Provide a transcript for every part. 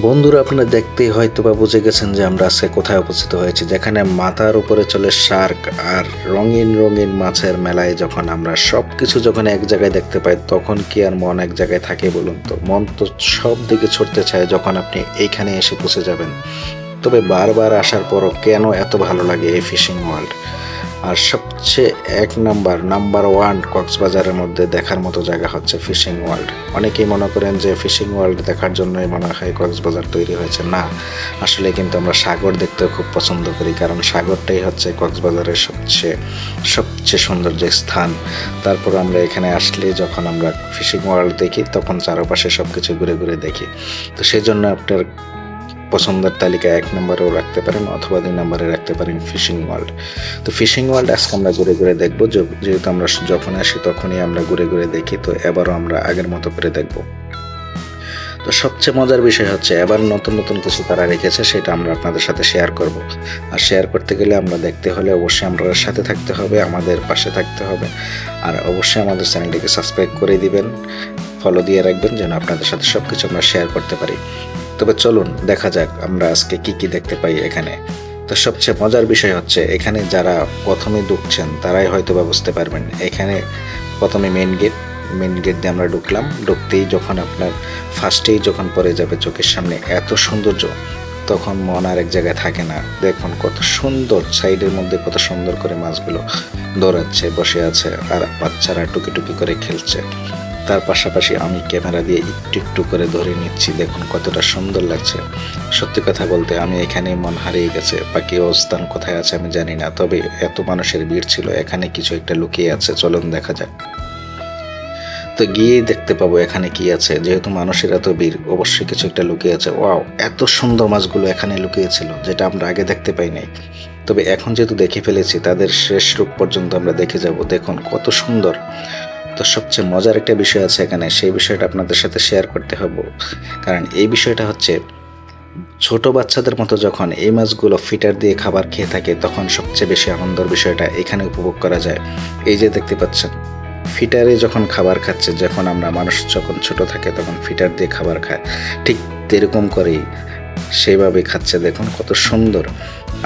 বন্ধুরা, আপনারা দেখতেই হয়তো বা বুঝে গেছেন যে আমরা আজকে কোথায় উপস্থিত হয়েছি, যেখানে মাথার উপরে চলে শার্ক আর রঙিন রঙিন মাছের মেলায় যখন আমরা সবকিছু যখন এক জায়গায় দেখতে পাই, তখন কি আর মন এক জায়গায় থাকে বলুন তো? মন তো সব দিকে ছুটতে চায় যখন আপনি এইখানে এসে পৌঁছে যাবেন। তবে বারবার আসার পরও কেন এত ভালো লাগে এই ফিশিং ওয়ার্ল্ড? আর সবচেয়ে নাম্বার ওয়ান কক্সবাজারের মধ্যে দেখার মতো জায়গা হচ্ছে ফিশিং ওয়ার্ল্ড। অনেকেই মনে করেন যে ফিশিং ওয়ার্ল্ড দেখার জন্যই মনে হয় কক্সবাজার তৈরি হয়েছে। না, আসলে কিন্তু আমরা সাগর দেখতেও খুব পছন্দ করি, কারণ সাগরটাই হচ্ছে কক্সবাজারের সবচেয়ে সবচেয়ে সুন্দর যে স্থান। তারপর আমরা এখানে আসলে যখন আমরা ফিশিং ওয়ার্ল্ড দেখি, তখন চারপাশে সব কিছু ঘুরে ঘুরে দেখি। তো সেই জন্য আপনার পছন্দের তালিকায় 1 নম্বরেও রাখতে পারেন, অথবা 2 নম্বরে রাখতে পারেন ফিশিং ওয়ার্ল্ড। তো ফিশিং ওয়ার্ল্ড আজকে আমরা ঘুরে ঘুরে দেখবো। যেহেতু আমরা যখন আসি তখনই আমরা ঘুরে ঘুরে দেখি, তো এবারও আমরা আগের মতো করে দেখব। তো সবচেয়ে মজার বিষয় হচ্ছে এবার নতুন নতুন কিছু তারা রেখেছে, সেটা আমরা আপনাদের সাথে শেয়ার করব। আর শেয়ার করতে গেলে আমরা দেখতে হলে অবশ্যই আমরা সাথে থাকতে হবে, আমাদের পাশে থাকতে হবে। আর অবশ্যই আমাদের চ্যানেলটিকে সাবস্ক্রাইব করে দিবেন, ফলো দিয়ে রাখবেন, যেন আপনাদের সাথে সবকিছু আমরা শেয়ার করতে পারি। তবে চলুন দেখা যাক আমরা আজকে কি কি দেখতে পাই এখানে। তো সবচেয়ে মজার বিষয় হচ্ছে, এখানে যারা প্রথমে ঢুকছেন তারাই হয়তো বা বুঝতে পারবেন। এখানে প্রথমে মেন গেট দিয়ে আমরা ঢুকলাম। ঢুকতেই যখন আপনার ফার্স্টেই যখন পড়ে যাবে চোখের সামনে এত সৌন্দর্য, তখন মন আর এক জায়গায় থাকে না। দেখুন কত সুন্দর, সাইডের মধ্যে কত সুন্দর করে মাছগুলো দৌড়াচ্ছে, বসে আছে, আর বাচ্চারা টুকি টুকি করে খেলছে। তার পাশাপাশি আমি ক্যামেরা দিয়ে একটু একটু করে ধরে নিচ্ছি, দেখুন কতটা সুন্দর লাগছে। সত্যি কথা বলতে আমি এখানে মন হারিয়ে গেছে, বাকি অবস্থান কোথায় আছে আমি জানি না। তবে এত মানুষের ভিড় ছিল, এখানে কিছু একটা লুকিয়ে আছে, চলুন দেখা যাক। তো গিয়েই দেখতে পাবো এখানে কি আছে। যেহেতু মানুষের এত ভিড়, অবশ্যই কিছু একটা লুকিয়ে আছে। ওয়াও, এত সুন্দর মাছগুলো এখানে লুকিয়েছিল, যেটা আমরা আগে দেখতে পাই নাই। তবে এখন যেহেতু দেখে ফেলেছি, তাদের শেষ রূপ পর্যন্ত আমরা দেখে যাব। দেখুন কত সুন্দর। তো সবচেয়ে মজার একটা বিষয় আছে এখানে, সেই বিষয়টা আপনাদের সাথে শেয়ার করতে হবে। কারণ এই বিষয়টা হচ্ছে, ছোট বাচ্চাদের মতো যখন এই মাছগুলো ফিটার দিয়ে খাবার খেয়ে থাকে, তখন সবচেয়ে বেশি আনন্দের বিষয়টা এখানে উপভোগ করা যায়। এই যে দেখতে পাচ্ছেন, ফিটারে যখন খাবার খাচ্ছে, যখন আমরা মানুষ যখন ছোট থাকে তখন ফিটার দিয়ে খাবার খায়, ঠিক এরকম করেই সেইভাবে খাচ্ছে। দেখুন কত সুন্দর।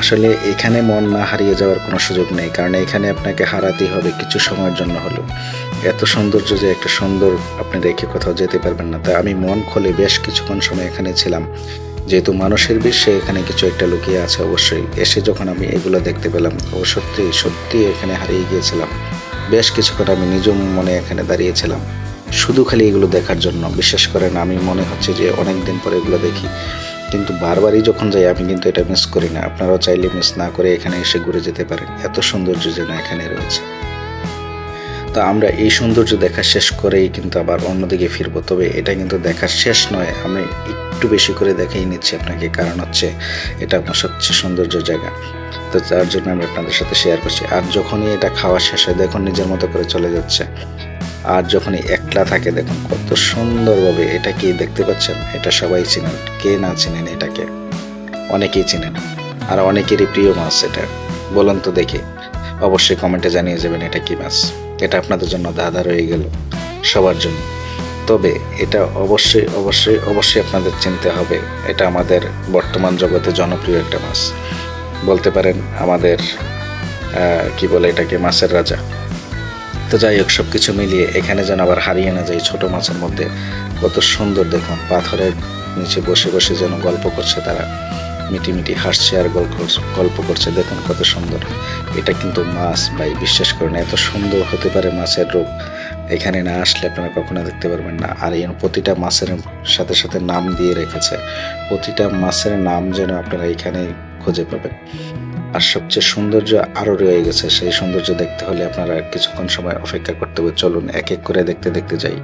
আসলে এখানে মন না হারিয়ে যাওয়ার কোনো সুযোগ নেই, কারণ এখানে আপনাকে হারাতেই হবে কিছু সময়ের জন্য হলেও। এত সৌন্দর্য যে একটা সুন্দর, আপনি রেখে কোথাও যেতে পারবেন না। তাই আমি মন খুলে বেশ কিছুক্ষণ সময় এখানে ছিলাম। যেহেতু মানুষের বিশ্বে এখানে কিছু একটা লুকিয়ে আছে অবশ্যই। এসে যখন আমি এগুলো দেখতে পেলাম, ও সত্যি সত্যি এখানে হারিয়ে গিয়েছিলাম। বেশ কিছুক্ষণ আমি নিজ মনে এখানে দাঁড়িয়েছিলাম, শুধু খালি এগুলো দেখার জন্য। বিশ্বাস করেন, আমি মনে হচ্ছে যে অনেক দিন পরে এগুলো দেখি, কিন্তু বারবারই যখন যাই আমি কিন্তু এটা মিস করি না। আপনারাও চাইলে মিস না করে এখানে এসে ঘুরে যেতে পারেন, এত সৌন্দর্য যেন এখানে রয়েছে। তো আমরা এই সৌন্দর্য দেখা শেষ করেই কিন্তু আবার অন্যদিকে ফিরবো। তবে এটা কিন্তু দেখা শেষ নয়, আমি একটু বেশি করে দেখাই নিচ্ছি আপনাকে, কারণ হচ্ছে এটা আমার সবচেয়ে সৌন্দর্য জায়গা। তো তার জন্য আমি আপনাদের সাথে শেয়ার করছি। আর যখনই এটা খাওয়া শেষ হয়, দেখুন নিজের মতো করে চলে যাচ্ছে। আর যখনই একলা থাকে, দেখুন কত সুন্দরভাবে। এটা কি দেখতে পাচ্ছেন? এটা সবাই চিনেন, কে না চিনেন এটাকে? অনেকেই চিনেন, আর অনেকেরই প্রিয় মাছ এটা। বলুন তো দেখি, অবশ্যই কমেন্টে জানিয়ে যাবেন এটা কি মাছ। এটা আপনাদের জন্য দাদা রয়ে গেল, সবার জন্য। তবে এটা অবশ্যই অবশ্যই অবশ্যই আপনাদের চিনতে হবে। এটা আমাদের বর্তমান জগতে জনপ্রিয় একটা মাছ, বলতে পারেন আমাদের কি বলে এটাকে, মাছের রাজা। তো যাই হোক, সব কিছু মিলিয়ে এখানে যেন আবার হারিয়ে না যায় ছোট মাছের মধ্যে। কত সুন্দর দেখুন, পাথরের নিচে বসে বসে যেন গল্প করছে তারা, মিটিমিটি হাসছে আর গল্প করছে। দেখুন কত সুন্দর। এটা কিন্তু মাছ ভাই, বিশ্বাস করেন এত সুন্দর হতে পারে মাছের রূপ, এখানে না আসলে আপনারা কখনো দেখতে পারবেন না। আর এই প্রতিটা মাছের সাথে সাথে নাম দিয়ে রেখেছে, প্রতিটা মাছের নাম যেন আপনারা এখানে খুঁজে পাবেন। আর সবচেয়ে সৌন্দর্য আরো রয়ে গেছে, সেই সৌন্দর্য দেখতে হলে আপনারা কিছুক্ষণ সময় অপেক্ষা করতে হবে। চলুন এক এক করে দেখতে দেখতে যাই।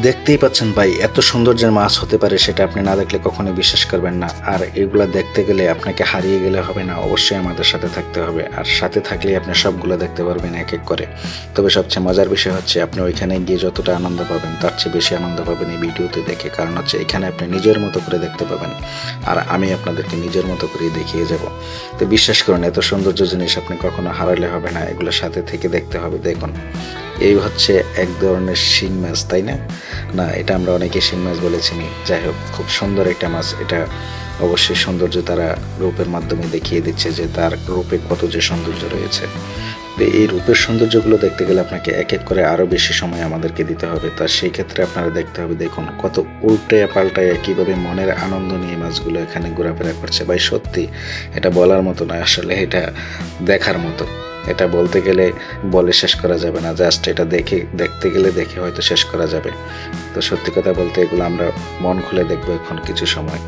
দেখতেই পাচ্ছেন ভাই, এত সৌন্দর্যের মাছ হতে পারে সেটা আপনি না দেখলে কখনোই বিশ্বাস করবেন না। আর এগুলা দেখতে গেলে আপনাকে হারিয়ে গেলে হবে না, অবশ্যই আমাদের সাথে থাকতে হবে। আর সাথে থাকলেই আপনি সবগুলো দেখতে পারবেন এক এক করে। তবে সবচেয়ে মজার বিষয় হচ্ছে আপনি ওইখানে গিয়ে যতটা আনন্দ পাবেন তার চেয়ে বেশি আনন্দ পাবেন এই ভিডিওতে দেখে। কারণ হচ্ছে এখানে আপনি নিজের মতো করে দেখতে পাবেন, আর আমি আপনাদেরকে নিজের মতো করেই দেখিয়ে যাব। তো বিশ্বাস করুন, এত সৌন্দর্য জিনিস আপনি কখনো হারালে হবে না, এগুলোর সাথে থেকে দেখতে হবে। দেখুন, এই হচ্ছে এক ধরনের শিং মাছ, তাই না? না, এটা আমরা অনেকে শিং মাছ বলেছি। যাই হোক, খুব সুন্দর একটা মাছ। এটা অবশ্যই সৌন্দর্য তারা রূপের মাধ্যমে দেখিয়ে দিচ্ছে যে তার রূপে কত যে সৌন্দর্য রয়েছে। তো এই রূপের সৌন্দর্যগুলো দেখতে গেলে আপনাকে এক এক করে আরও বেশি সময় আমাদেরকে দিতে হবে। তা সেই ক্ষেত্রে আপনারা দেখতে হবে, দেখুন কত উল্টে পাল্টায় কীভাবে মনের আনন্দ নিয়ে মাছগুলো এখানে ঘোরাফেরা করছে। ভাই সত্যি এটা বলার মতো নয়, আসলে এটা দেখার মতো। এটা বলতে গেলে বলে শেষ করা যাবে না, জাস্ট এটা দেখতে গেলে দেখে হয়তো শেষ করা যাবে। তো সত্যি কথা বলতে এগুলো আমরা মন খুলে দেখবো এখন কিছু সময়।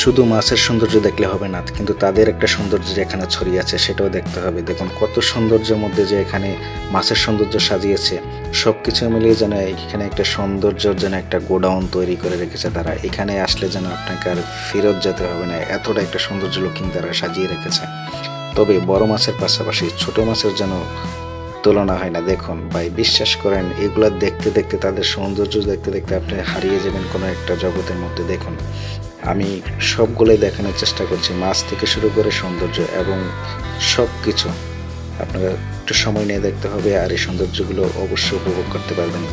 শুধু মাছের সৌন্দর্য দেখলে হবে না, কিন্তু তাদের একটা সৌন্দর্য যেখানে ছড়িয়ে আছে সেটাও দেখতে হবে। দেখুন কত সৌন্দর্যের মধ্যে যে এখানে মাছের সৌন্দর্য সাজিয়েছে, সব কিছু মিলিয়ে যেন এখানে একটা সৌন্দর্যের যেন একটা গোডাউন তৈরি করে রেখেছে তারা। এখানে আসলে যেন আপনাকে আর ফেরত যেতে হবে না, এতটা একটা সৌন্দর্য লুকিং তারা সাজিয়ে রেখেছে। তবে বড় মাছের পাশাপাশি ছোট মাছের যেন তুলনা হয় না। দেখুন ভাই, বিশ্বাস করেন এগুলো দেখতে দেখতে, তাদের সৌন্দর্য দেখতে দেখতে আপনি হারিয়ে যাবেন কোনো একটা জগতের মধ্যে। দেখুন, আমি সবগুলোই দেখানোর চেষ্টা করছি, মাছ থেকে শুরু করে সৌন্দর্য এবং সব কিছু আপনারা একটু সময় নিয়ে দেখতে হবে, আর এই সৌন্দর্যগুলো অবশ্যই উপভোগ করতে পারবেন।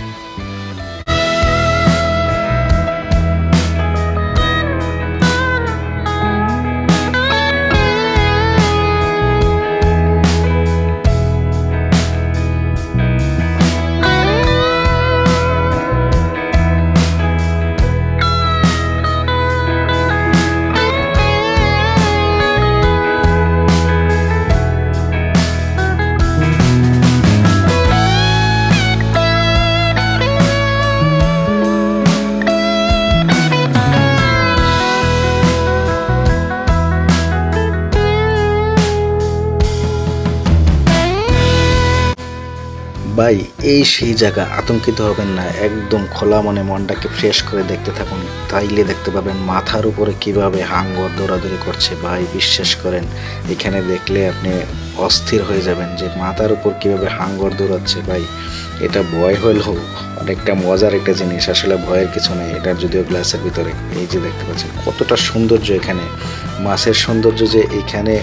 ভাই এই সেই জায়গা, আতঙ্কিত হবেন না, একদম খোলা মনে মনটাকে ফ্রেশ করে দেখতে থাকুন, তাইলে দেখতে পাবেন মাথার উপরে কিভাবে হাঙ্গর দৌড়াদৌড়ি করছে। ভাই বিশ্বাস করেন, এখানে দেখলে আপনি অস্থির হয়ে যাবেন যে মাথার উপর কিভাবে হাঙ্গর দৌড়াচ্ছে। ভাই এটা ভয় হলেও অনেকটা মজার একটা জিনিস, আসলে ভয়ের কিছু নেই। এটা যদিও গ্লাসের ভিতরে, এই যে দেখতে পাচ্ছেন কতটা সৌন্দর্য এখানে, মাছের সৌন্দর্য যে এখানে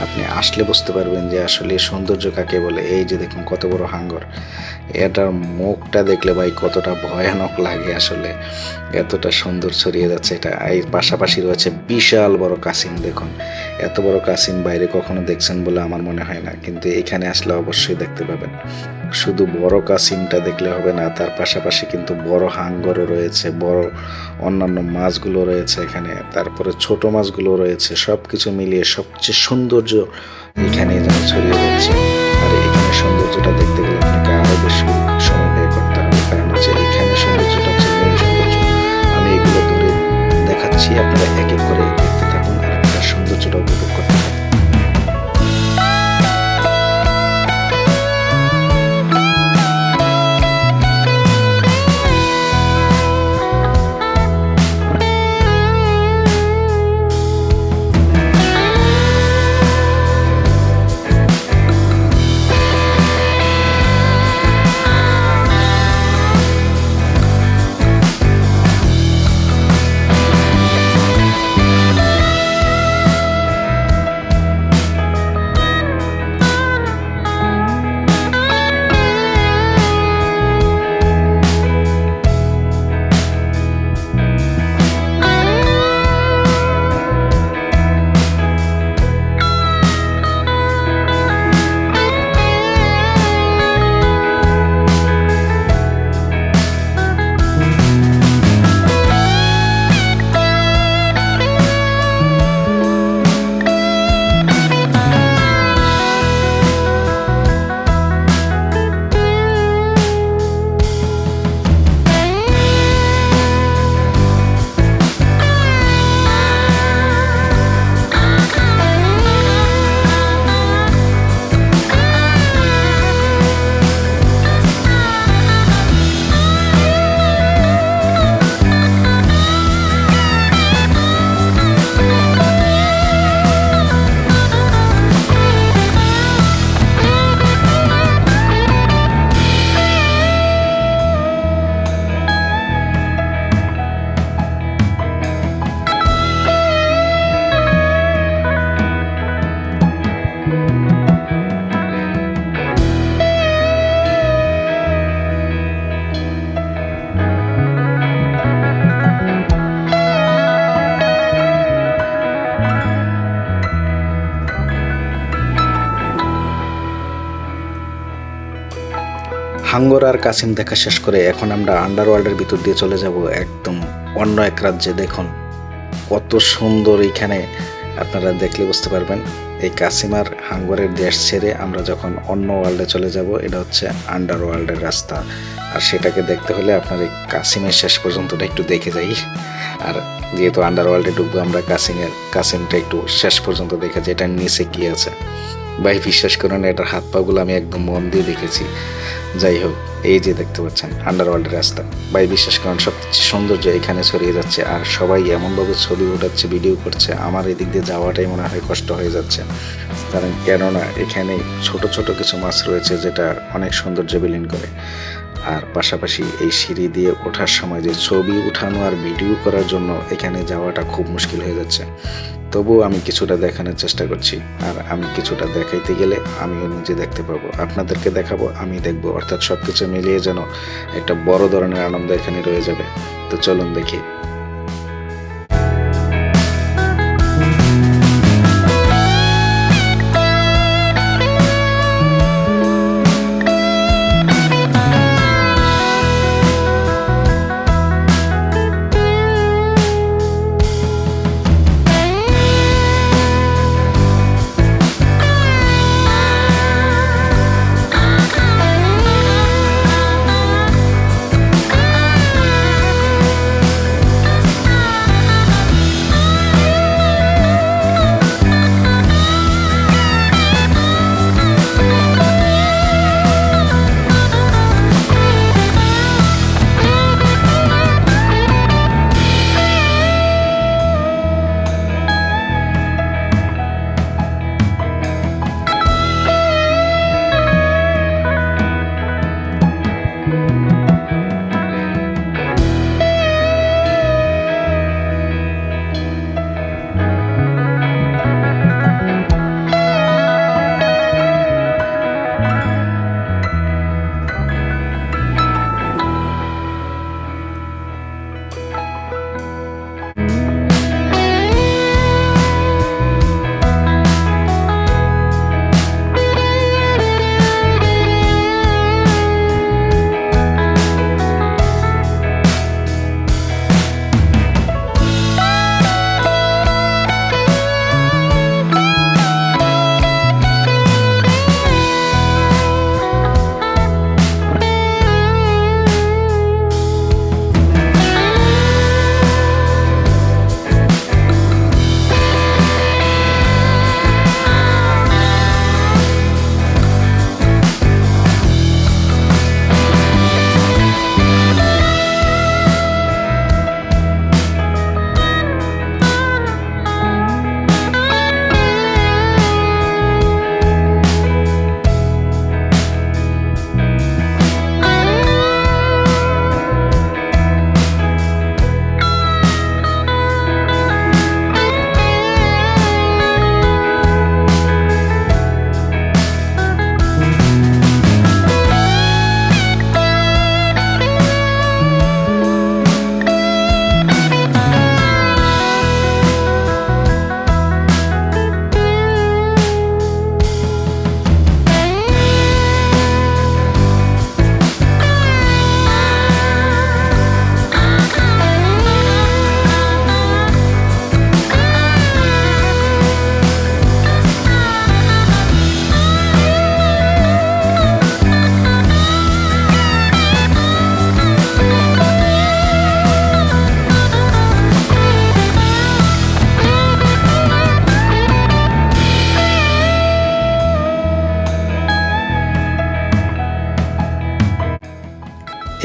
আপনি আসলে বুঝতে পারবেন যে আসলে সৌন্দর্য কাকে বলে। এই যে দেখুন কত বড় হাঙ্গর, এটার মুখটা দেখলে ভাই কতটা ভয়ানক লাগে, আসলে এতটা সুন্দর ছড়িয়ে যাচ্ছে এটা। এই পাশাপাশি রয়েছে বিশাল বড় কাসিম। দেখুন এত বড় কাসিম বাইরে কখনো দেখছেন বলে আমার মনে হয় না, কিন্তু এখানে আসলে অবশ্যই দেখতে পাবেন। শুধু বড় কাসিমটা দেখলে হবে না, তার পাশাপাশি কিন্তু বড় হাঙ্গরও রয়েছে, বড় অন্যান্য মাছগুলো রয়েছে এখানে, তারপরে ছোট মাছগুলো রয়েছে। সব কিছু মিলিয়ে সবচেয়ে সৌন্দর্য এখানে যেন ছড়িয়ে যাচ্ছে। আর এখানে সৌন্দর্যটা দেখতে গেলে আপনাকে আরো বেশি সময় ব্যয় করতে হবে, কারণ হচ্ছে এখানে সৌন্দর্যটা হচ্ছে মেন সৌন্দর্য। আমি এগুলো দূরে দেখাচ্ছি, আপনারা এক এক করে দেখতে থাকুন আর আপনার সৌন্দর্যটা উপভোগ করতে থাকুন। হাঙ্গর আর কাসিম দেখা শেষ করে এখন আমরা আন্ডারওয়ার্ল্ডের ভিতর দিয়ে চলে যাব একদম অন্য এক রাজ্যে। দেখুন কত সুন্দর এখানে, আপনারা দেখলে বুঝতে পারবেন। এই কাসিম আর হাঙ্গরের দেশ ছেড়ে আমরা যখন অন্য ওয়ার্ল্ডে চলে যাব, এটা হচ্ছে আন্ডারওয়ার্ল্ডের রাস্তা। আর সেটাকে দেখতে হলে আপনার এই কাসিমের শেষ পর্যন্তটা একটু দেখে যাই। আর যেহেতু আন্ডারওয়ার্ল্ডে ঢুকবো আমরা, কাসিমটা একটু শেষ পর্যন্ত দেখে যাই এটার নিচে কি আছে। ভাই বিশ্বাস করুন, এটার হাত পাগুলো আমি একদম মন দিয়ে দেখেছি। যাই হোক, এই যে দেখতে পাচ্ছেন আন্ডারওয়ার্ল্ডের রাস্তা। ভাই বিশ্বাস করেন সবচেয়ে সৌন্দর্য এখানে ছড়িয়ে যাচ্ছে। আর সবাই এমনভাবে ছবি ওঠাচ্ছে, ভিডিও করছে, আমার এদিক দিয়ে যাওয়াটাই মনে হয় কষ্ট হয়ে যাচ্ছে। কারণ কেননা এখানে ছোট ছোট কিছু মাছ রয়েছে যেটা অনেক সৌন্দর্য বিলীন করে। আর পাশাপাশি এই সিঁড়ি দিয়ে ওঠার সময় যে ছবি উঠানো আর ভিডিও করার জন্য এখানে যাওয়াটা খুব মুশকিল হয়ে যাচ্ছে। তবুও আমি কিছুটা দেখানোর চেষ্টা করছি। আর আমি কিছুটা দেখাইতে গেলে আমিও নিজে দেখতে পাবো, আপনাদেরকে দেখাবো, আমি দেখবো, অর্থাৎ সবকিছু মিলিয়ে যেন একটা বড় ধরনের আনন্দ এখানে রয়ে যাবে। তো চলুন দেখি।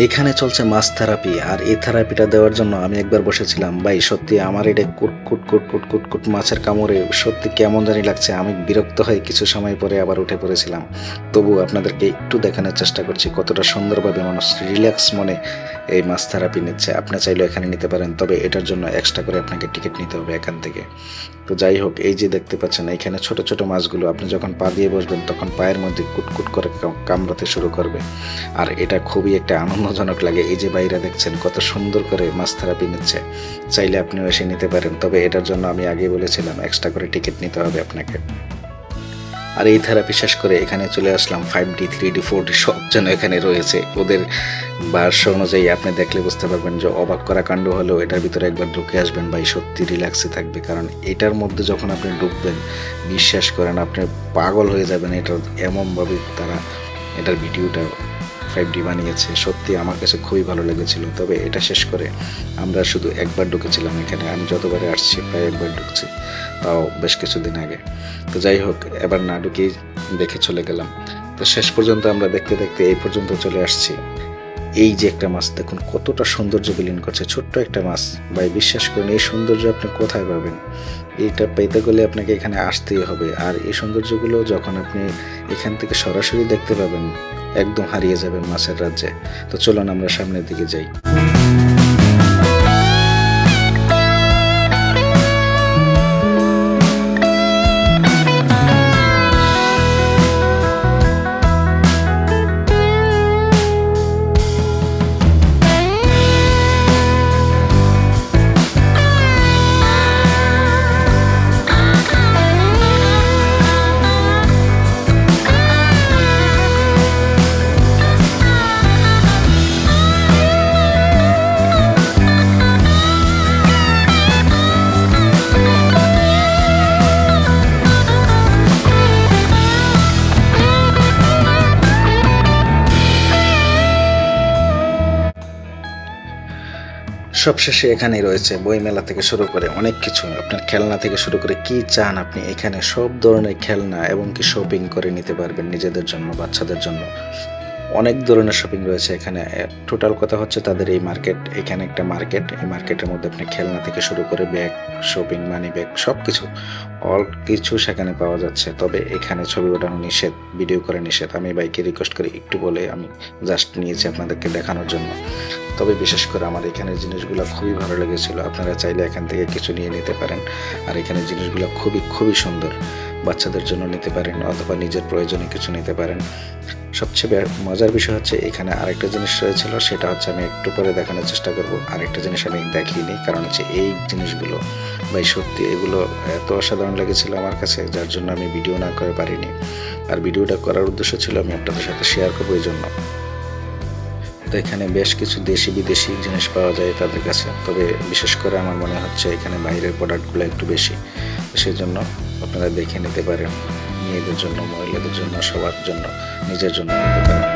এখানে চলছে মাছ থেরাপি। আর এই থেরাপিটা দেওয়ার জন্য আমি একবার বসেছিলাম। ভাই সত্যি আমার এটা কুট কুট কুট কুট কুট কুট মাছের কামড়ে সত্যি কেমন জানি লাগছে। আমি বিরক্ত হয়ে কিছু সময় পরে আবার উঠে পড়েছিলাম। তবু আপনাদেরকে একটু দেখানোর চেষ্টা করছি কতটা সুন্দরভাবে মানুষ রিল্যাক্স মনে এই মাছ থেরাপি নিচ্ছে। আপনি চাইলেও এখানে নিতে পারেন, তবে এটার জন্য এক্সট্রা করে আপনাকে টিকিট নিতে হবে এখান থেকে। তো যাই হোক, এই যে দেখতে পাচ্ছেন এখানে ছোট ছোট মাছগুলো আপনি যখন পা দিয়ে বসবেন তখন পায়ের মধ্যে কুটকুট করে কামড়াতে শুরু করবে। আর এটা খুবই একটা আনন্দজনক লাগে। এই যে বাইরে দেখছেন কত সুন্দর করে মাছ থেরাপি নিচ্ছে। চাইলে আপনিও এসে নিতে পারেন, তবে এটার জন্য আমি আগে বলেছিলাম এক্সট্রা করে টিকিট নিতে হবে আপনাকে। আর এই থেরাপি শেষ করে এখানে চলে আসলাম। 5D 3D 4D সব যেন এখানে রয়েছে। ওদের ভাষ্য অনুযায়ী আপনি দেখলে বুঝতে পারবেন যে অবাক করা কাণ্ড হলেও এটার ভিতরে একবার ঢুকে আসবেন ভাই, সত্যি রিল্যাক্সে থাকবে। কারণ এটার মধ্যে যখন আপনি ঢুকবেন, বিশ্বাস করেন আপনি পাগল হয়ে যাবেন। এটা এমনভাবে তারা এটার ভিডিওটা 5D বানিয়েছে, সত্যি আমার কাছে খুবই ভালো লেগেছিল। তবে এটা শেষ করে আমরা শুধু একবার ঢুকেছিলাম এখানে। আমি যতবারে আসছি প্রায় একবার ঢুকছি, তাও বেশ কিছুদিন আগে। তো যাই হোক, এবার না ঢুকেই দেখে চলে গেলাম। তো শেষ পর্যন্ত আমরা দেখতে দেখতে এই পর্যন্ত চলে আসছি। এই যে একটা মাছ দেখুন কতটা সৌন্দর্য বিলীন করছে, ছোট্ট একটা মাছ ভাই, বিশ্বাস করেন এই সৌন্দর্য আপনি কোথায় পাবেন? এইটা পেতে গেলে আপনাকে এখানে আসতেই হবে। আর এই সৌন্দর্যগুলো যখন আপনি এখান থেকে সরাসরি দেখতে পাবেন, একদম হারিয়ে যাবেন মাছের রাজ্যে। তো চলুন আমরা সামনের দিকে যাই। সবশেষে এখানেই রয়েছে বইমেলা থেকে শুরু করে অনেক কিছু, আপনার খেলনা থেকে শুরু করে কি চান আপনি এখানে সব ধরনের খেলনা এবং কি শপিং করে নিতে পারবেন নিজেদের জন্য, বাচ্চাদের জন্য। অনেক ধরনের শপিং রয়েছে এখানে। টোটাল কথা হচ্ছে তাদের এই মার্কেট, এখানে একটা মার্কেট, এই মার্কেটের মধ্যে আপনি খেলনা থেকে শুরু করে ব্যাগ, শপিং, মানি ব্যাগ, সব কিছু অল কিছু সেখানে পাওয়া যাচ্ছে। তবে এখানে ছবি ওঠানো নিষেধ, ভিডিও করে নিষেধ। আমি বাইকে রিকোয়েস্ট করে একটু বলে আমি জাস্ট নিয়েছি আপনাদেরকে দেখানোর জন্য। তবে বিশেষ করে আমার এখানের জিনিসগুলো খুবই ভালো লেগেছিল। আপনারা চাইলে এখান থেকে কিছু নিয়ে নিতে পারেন। আর এখানে জিনিসগুলো খুবই খুবই সুন্দর, বাচ্চাদের জন্য নিতে পারেন অথবা নিজের প্রয়োজনে কিছু নিতে পারেন। সবচেয়ে মজার বিষয় হচ্ছে এখানে আরেকটা জিনিস রয়েছিল, সেটা হচ্ছে আমি একটু পরে দেখানোর চেষ্টা করব। আরেকটা জিনিস আমি দেখিনি, কারণ হচ্ছে এই জিনিসগুলো ভাই সত্যি এগুলো এত অসাধারণ লেগেছিল আমার কাছে, যার জন্য আমি ভিডিও না করে পারিনি। আর ভিডিওটা করার উদ্দেশ্য ছিল আমি আপনাদের সাথে শেয়ার করবো এই জন্য। তো এখানে বেশ কিছু দেশি বিদেশি জিনিস পাওয়া যায় তাদের কাছে, তবে বিশেষ করে আমার মনে হচ্ছে এখানে বাইরের প্রোডাক্টগুলো একটু বেশি, সেই জন্য আপনারা দেখে নিতে পারেন। মেয়েদের জন্য, মহিলাদের জন্য, সবার জন্য, নিজের জন্য নিতে পারেন।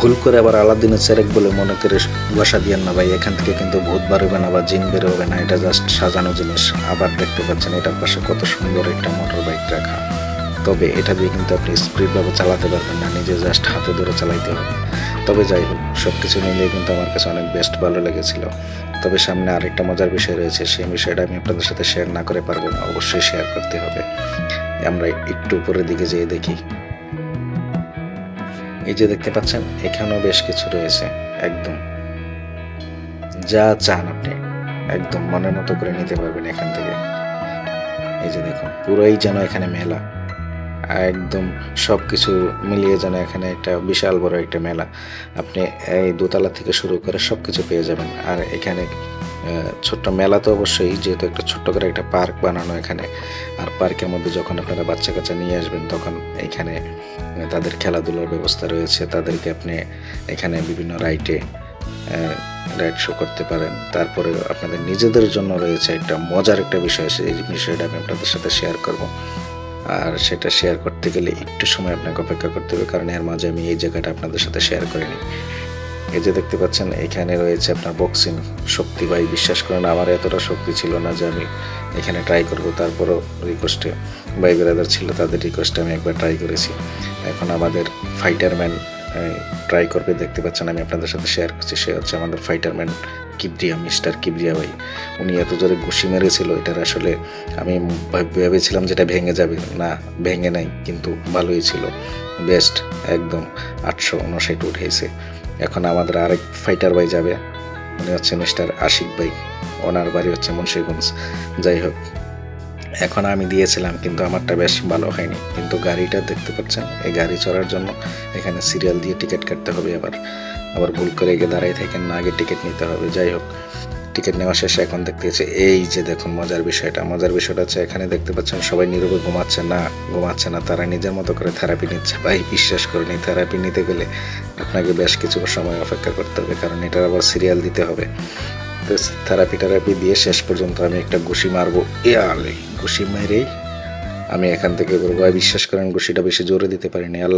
ভুল করে আবার আলাদিনের চেরেক বলে মনে করে বসা দিয়েন না ভাই, এখান থেকে কিন্তু ভূত বেরোবে না বা জিন বেরোবে না, এটা জাস্ট সাজানো জিনিস। আবার দেখতে পাচ্ছেন এটার পাশে কত সুন্দর একটা মোটর বাইক রাখা। তবে এটা দিয়ে কিন্তু আপনি স্পিডভাবে চালাতে পারবেন না, নিজে জাস্ট হাতে ধরে চালাইতে হবে। তবে যাই হোক, সব কিছু মিলিয়ে কিন্তু আমার কাছে অনেক বেস্ট ভালো লেগেছিল। তবে সামনে আরেকটা মজার বিষয় রয়েছে, সেই বিষয়টা আমি আপনাদের সাথে শেয়ার না করে পারবো না, অবশ্যই শেয়ার করতে হবে। আমরা একটু উপরের দিকে যেয়ে দেখি। এই যে দেখতে পাচ্ছেন এখানেও বেশ কিছু রয়েছে, একদম যা চান আপনি একদম মনের মতো করে নিতে পারবেন এখান থেকে। এই যে দেখুন পুরোই যেন এখানে মেলা, একদম সব কিছু মিলিয়ে যেন এখানে একটা বিশাল বড় একটা মেলা। আপনি এই দোতলা থেকে শুরু করে সব কিছু পেয়ে যাবেন। আর এখানে ছোট্ট মেলা তো অবশ্যই, যেহেতু একটা ছোট্ট করে একটা পার্ক বানানো এখানে। আর পার্কের মধ্যে যখন আপনারা বাচ্চা কাচ্চা নিয়ে আসবেন, তখন এখানে তাদের খেলাধুলার ব্যবস্থা রয়েছে। তাদেরকে আপনি এখানে বিভিন্ন রাইড শো করতে পারেন। তারপরে আপনাদের নিজেদের জন্য রয়েছে একটা মজার একটা বিষয়, সেই বিষয়টা আমি আপনাদের সাথে শেয়ার করব। আর সেটা শেয়ার করতে গেলে একটু সময় আপনাকে অপেক্ষা করতে হবে, কারণ এর মাঝে আমি এই জায়গাটা আপনাদের সাথে শেয়ার করিনি। এই যে দেখতে পাচ্ছেন এখানে রয়েছে আপনার বক্সিং শক্তি। ভাই বিশ্বাস করেন আমার এতটা শক্তি ছিল না যে আমি এখানে ট্রাই করব, তারপরও রিকোয়েস্টে ভাই ব্রাদার ছিল, তাদের রিকোয়েস্টে আমি একবার ট্রাই করেছি। এখন আমাদের ফাইটারম্যান ট্রাই করবে, দেখতে পাচ্ছেন আমি আপনাদের সাথে শেয়ার করছি। সে হচ্ছে আমাদের ফাইটারম্যান কিবরিয়া, মিস্টার কিবরিয়া ভাই। উনি এত জোরে ঘুষি মেরেছিল, এটার আসলে আমি ভেবেছিলাম যেটা ভেঙে যাবে, না ভেঙে নাই, কিন্তু ভালোই ছিল, বেস্ট একদম 859 উঠেছে। এখন আমাদের আরেক ফাইটার ভাই যাবে, উনি হচ্ছে মিস্টার আশিক ভাই, ওনার বাড়ি হচ্ছে মুন্সিগঞ্জ। যাই হোক, এখন আমি দিয়েছিলাম কিন্তু আমারটা বেশ ভালো হয়নি, কিন্তু গাড়িটা দেখতে পাচ্ছেন, এই গাড়ি চড়ার জন্য এখানে সিরিয়াল দিয়ে টিকিট কাটতে হবে। আবার ভুল করে গিয়ে দাঁড়াই থাকেন না, আগে টিকিট নিতে হবে। যাই হোক, টিকিট নেওয়া শেষে এখন দেখতে পাচ্ছি এই যে দেখুন মজার বিষয়টা হচ্ছে এখানে দেখতে পাচ্ছেন সবাই নীরবে ঘুমাচ্ছে না, তারা নিজের মতো করে থেরাপি নিচ্ছে। ভাই বিশ্বাস করুন, এই থেরাপি নিতে গেলে আপনাকে বেশ কিছু সময় অপেক্ষা করতে হবে, কারণ এটার আবার সিরিয়াল দিতে হবে। তো থেরাপি দিয়ে শেষ পর্যন্ত আমি একটা ঘুষি মারবো, ঘুষি মেরেই আমি এখান থেকে বেরোবো। বিশ্বাস করেন ঘুষিটা বেশি জোরে দিতে পারিনি, আল্লাহ